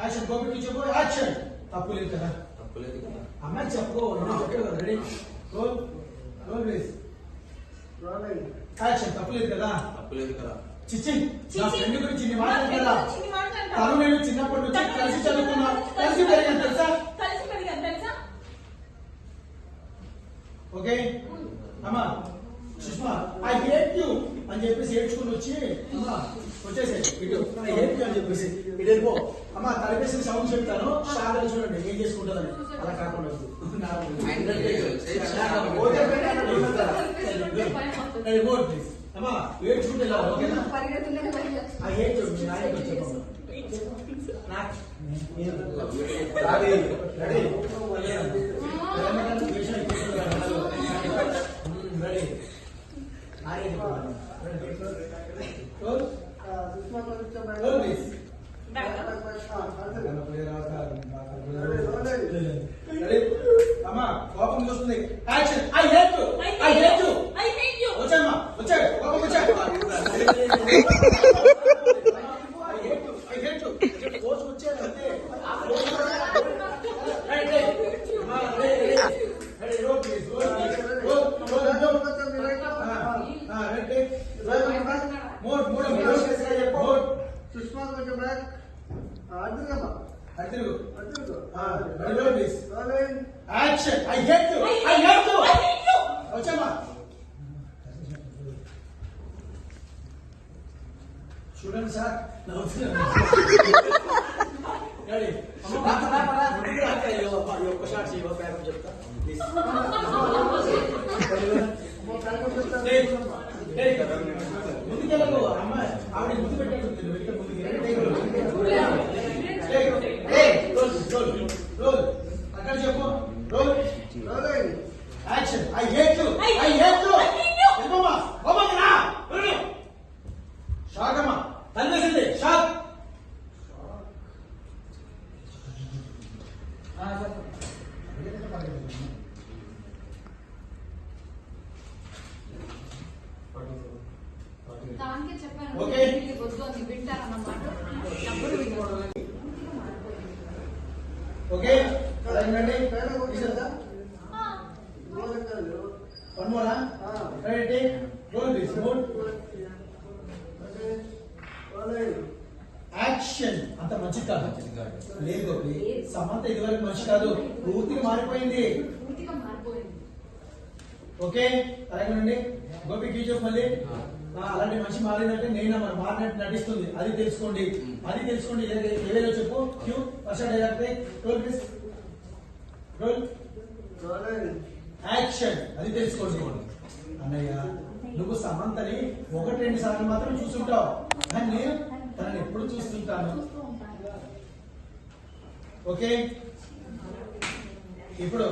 action గోపికి చెప్పు action తప్పు లేదు కదా అమ్మాయి చెప్పు ready roll roll please action తప్పు లేదు కదా చిచ్చి నా ఫ్రెండ్ గురించి నీ మాట్లాడు కదా తను నేను చిన్నప్పటి నుంచి కలిసి చదువుకున్నా కలిసి పెరిగాను తెలుసా ఓకే అమ్మా సుష్మా ఐ హేట్ యూ అని చెప్పేసి ఏడ్చుకుని వచ్చి అమ్మా వచ్చేసే ఇటు ఐ హేట్ యూ అని చెప్పేసి ఇటు వెళ్ళిపో అమ్మా తలపేసి సౌండ్ చెప్తాను షాగలు చూడండి ఏం చేసుకుంటుందని అలా కాకుండా ప్లీజ్ అమ్మా ఏడ్చుకుంటే ఓకేనా ఐ హేట్ యూ మీ నాయకు వచ్చేపమ్మా అమ్మా కోపం వస్తుంది action I hate you I hate you I hate you వచ్చేమ్మా వచ్చే కోపం వచ్చే I hate you I hate you కోచ్ వచ్చేదంటే రైట్ రైట్ అమ్మా ready roll please roll roll Sushma కొంచెం బ్యాక్ అడ్డుగా అడ్డు roll please action I hate you I hate you వచ్చేమ్మా చూడండి సార్ రెడీ ఒక్క షాట్ చేయవా ప్యాక్ చెప్తా ప్లీజ్ ముందుకెళ్ళకు అమ్మాయి ఆవిడ ముందు పెట్టాడు అక్కడ చెప్పు roll action I hate you I hate you చెప్పమ్మా బాబా షాక్ అమ్మా తల్లేసింది shock okay okay one more ready roll please mood action అంత మంచి కాదు లేదు గోపి సమంత ఇదివరకు మంచి కాదు పూర్తిగా మారిపోయింది ఓకే అలాగేనండి గోపి గీచోప్ మళ్ళీ అలాంటి మనిషి మారిందంటే నేను మారినట్టు నటిస్తుంది అది తెలుసుకోండి ఏవేలో చెప్పు cue first dialogue roll please roll action అది తెలుసుకోండి అన్నయ్య నువ్వు సమంతని 1-2 సార్లు మాత్రం చూస్తుంటావు కానీ నేను తనని ఎప్పుడు చూస్తుంటాను ఓకే ఇప్పుడు